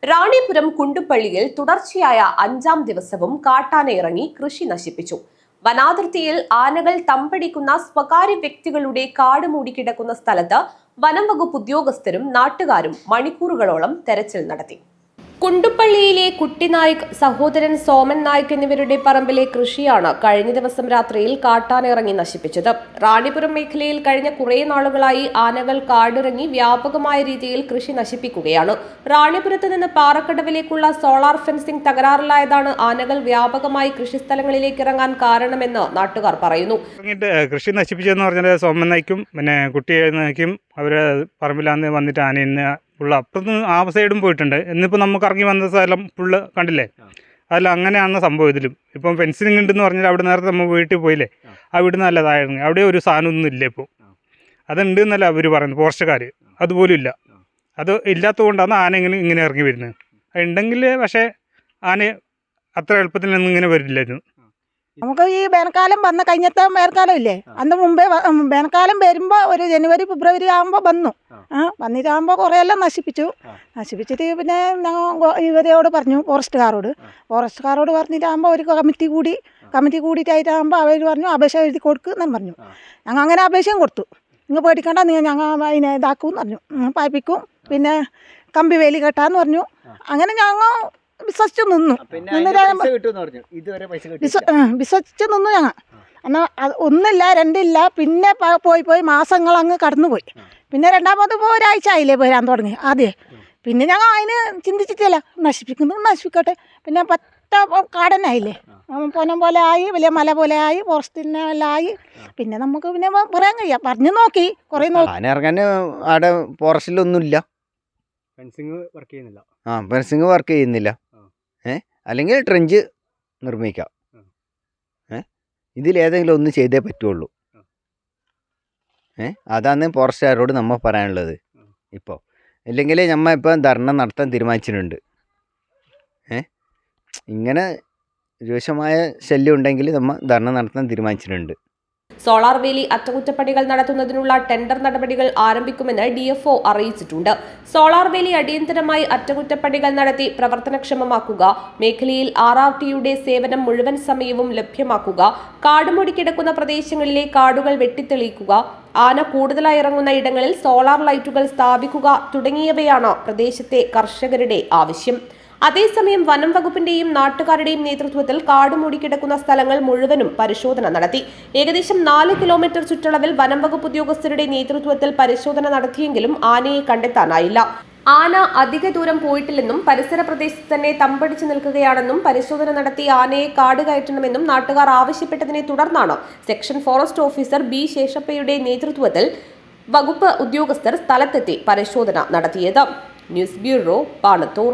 റാണിപുരം കുണ്ടുപള്ളിയിൽ തുടർച്ചയായ 5-ാം ദിവസവും കാട്ടാന ഇറങ്ങി കൃഷി നശിപ്പിച്ചു. വനാതിർത്തിയിൽ ആനകൾ തമ്പടിക്കുന്ന സ്വകാര്യ വ്യക്തികളുടെ കാട് മൂടിക്കിടക്കുന്ന സ്ഥലത്ത് വനം വകുപ്പ് ഉദ്യോഗസ്ഥരും നാട്ടുകാരും മണിക്കൂറുകളോളം തെരച്ചിൽ നടത്തി. കുണ്ടുപള്ളിയിലെ കുട്ടിനായിക്, സഹോദരൻ സോമൻ നായിക് എന്നിവരുടെ പറമ്പിലെ കൃഷിയാണ് കഴിഞ്ഞ ദിവസം രാത്രിയിൽ കാട്ടാന ഇറങ്ങി നശിപ്പിച്ചത്. റാണിപുരം മേഖലയിൽ കഴിഞ്ഞ കുറേ നാളുകളായി ആനകൾ കാടിറങ്ങി വ്യാപകമായ രീതിയിൽ കൃഷി നശിപ്പിക്കുകയാണ്. റാണിപുരത്ത് നിന്ന് പാറക്കടവിലേക്കുള്ള സോളാർ ഫെൻസിംഗ് തകരാറിലായതാണ് ആനകൾ വ്യാപകമായി കൃഷിസ്ഥലങ്ങളിലേക്ക് ഇറങ്ങാൻ കാരണമെന്ന് നാട്ടുകാർ പറയുന്നു. കൃഷി നശിപ്പിച്ചതെന്ന് പറഞ്ഞാൽ സോമൻ നായിക്കും പിന്നെ കുട്ടിനായിക്കും അവര് പറമ്പിലാന്ന് വന്നിട്ട് ആനയിന്ന് ഫുള്ള് അപ്പുറത്ത് ആ സൈഡും പോയിട്ടുണ്ട്. എന്നിപ്പോൾ നമുക്ക് ഇറങ്ങി വന്ന സ്ഥലം ഫുള്ള് കണ്ടില്ലേ, അതിൽ അങ്ങനെയാണ് സംഭവം. ഇതിലും ഇപ്പം ഫെൻസിങ് ഉണ്ടെന്ന് പറഞ്ഞാൽ അവിടെ നേരത്തെ നമ്മൾ വീട്ടിൽ പോയില്ലേ, ആ വീട് നല്ലതായിരുന്നു. അവിടെ ഒരു സാധനമൊന്നും ഇല്ല ഇപ്പോൾ. അതുണ്ട് എന്നല്ല അവർ പറയുന്നത്, ഫോറസ്റ്റുകാർ. അതുപോലും ഇല്ല. അത് ഇല്ലാത്തത് കൊണ്ടാണ് ആന ഇങ്ങനെ ഇറങ്ങി വരുന്നത്. അതുണ്ടെങ്കിൽ പക്ഷേ ആന അത്ര എളുപ്പത്തിലൊന്നും ഇങ്ങനെ വരില്ലായിരുന്നു. നമുക്ക് ഈ വേനൽക്കാലം വന്ന കഴിഞ്ഞത്തെ വേനൽക്കാലം ഇല്ലേ, അന്ന് മുമ്പേ വേനൽക്കാലം വരുമ്പോൾ ഒരു ജനുവരി ഫെബ്രുവരി ആകുമ്പോൾ വന്നു. വന്നിട്ടാകുമ്പോൾ കുറേയെല്ലാം നശിപ്പിച്ചിട്ട് പിന്നെ ഞങ്ങൾ ഇവരോട് പറഞ്ഞു, ഫോറസ്റ്റുകാരോട് പറഞ്ഞിട്ടാകുമ്പോൾ ഒരു കമ്മിറ്റി കൂടിയിട്ടായിട്ടാകുമ്പോൾ അവർ പറഞ്ഞു അപേക്ഷ എഴുതി കൊടുക്കുമെന്ന് പറഞ്ഞു. ഞങ്ങൾ അങ്ങനെ അപേക്ഷയും കൊടുത്തു. നിങ്ങൾ പേടിക്കണ്ട, ഞങ്ങൾ അതിനെ ഇതാക്കുമെന്ന് പറഞ്ഞു, പായിപ്പിക്കും, പിന്നെ കമ്പി വേലി കെട്ടാന്ന് പറഞ്ഞു. അങ്ങനെ ഞങ്ങൾ വിശ്വസിച്ച് നിന്നു. വിശ്വസിച്ച് നിന്നു ഞങ്ങൾ. എന്നാൽ ഒന്നില്ല രണ്ടില്ല, പിന്നെ പോയി മാസങ്ങൾ അങ്ങ് കടന്നുപോയി. പിന്നെ രണ്ടാമത് ഒരാഴ്ച ആയില്ലേ വരാൻ തുടങ്ങി ആദ്യം. പിന്നെ ഞങ്ങൾ അതിന് ചിന്തിച്ചിട്ടില്ല, നശിപ്പിക്കട്ടെ. പിന്നെ പറ്റ കാടനായില്ലേ, പൊനം പോലെ ആയി, വലിയ മല പോലെ ആയി, ഫോറസ്റ്റിനെല്ലാം ആയി. പിന്നെ നമുക്ക് പിന്നെ പറയാൻ കഴിയാം, പറഞ്ഞു നോക്കി കുറേ നോക്കി. ഇറങ്ങാൻ അവിടെ ഫോറസ്റ്റിലൊന്നുമില്ല, ഫെൻസിങ് വർക്ക് ചെയ്യുന്നില്ല. അല്ലെങ്കിൽ ട്രെഞ്ച് നിർമ്മിക്കാം. ഇതിലേതെങ്കിലും ഒന്ന് ചെയ്തേ പറ്റുള്ളൂ. അതാണ് ഫോറസ്റ്റുകാരോട് നമ്മൾ പറയാനുള്ളത് ഇപ്പോൾ. ഇല്ലെങ്കിൽ നമ്മൾ ഇപ്പം ധർണ നടത്താൻ തീരുമാനിച്ചിട്ടുണ്ട്. ഇങ്ങനെ രൂക്ഷമായ ശല്യം ഉണ്ടെങ്കിൽ നമ്മൾ ധർണ നടത്താൻ തീരുമാനിച്ചിട്ടുണ്ട്. സോളാർ വേലി അറ്റകുറ്റപ്പണികൾ നടത്തുന്നതിനുള്ള ടെൻഡർ നടപടികൾ ആരംഭിക്കുമെന്ന് DFO അറിയിച്ചിട്ടുണ്ട്. സോളാർ വേലി അടിയന്തരമായി അറ്റകുറ്റപ്പണികൾ നടത്തി പ്രവർത്തനക്ഷമമാക്കുക, മേഖലയിൽ RRTയുടെ സേവനം മുഴുവൻ സമയവും ലഭ്യമാക്കുക, കാടുമൂടി കിടക്കുന്ന പ്രദേശങ്ങളിലെ കാടുകൾ വെട്ടിത്തെളിയിക്കുക, ആന കൂടുതലായി ഇറങ്ങുന്ന ഇടങ്ങളിൽ സോളാർ ലൈറ്റുകൾ സ്ഥാപിക്കുക തുടങ്ങിയവയാണ് പ്രദേശത്തെ കർഷകരുടെ ആവശ്യം. അതേസമയം വനം വകുപ്പിന്റെയും നാട്ടുകാരുടെയും നേതൃത്വത്തിൽ കാട് മൂടിക്കിടക്കുന്ന സ്ഥലങ്ങൾ മുഴുവനും പരിശോധന നടത്തി. ഏകദേശം 4 കിലോമീറ്റർ ചുറ്റളവിൽ വനം വകുപ്പ് ഉദ്യോഗസ്ഥരുടെ നേതൃത്വത്തിൽ പരിശോധന നടത്തിയെങ്കിലും ആനയെ കണ്ടെത്താനായില്ല. ആന അധിക ദൂരം പോയിട്ടില്ലെന്നും പരിസര പ്രദേശത്ത് തന്നെ തമ്പടിച്ചു നിൽക്കുകയാണെന്നും പരിശോധന നടത്തി ആനയെ കാട് കയറ്റണമെന്നും നാട്ടുകാർ ആവശ്യപ്പെട്ടതിനെ തുടർന്നാണ് സെക്ഷൻ ഫോറസ്റ്റ് ഓഫീസർ B ശേഷപ്പയുടെ നേതൃത്വത്തിൽ വകുപ്പ് ഉദ്യോഗസ്ഥർ സ്ഥലത്തെത്തി പരിശോധന നടത്തിയത്. News bureau, Panathur.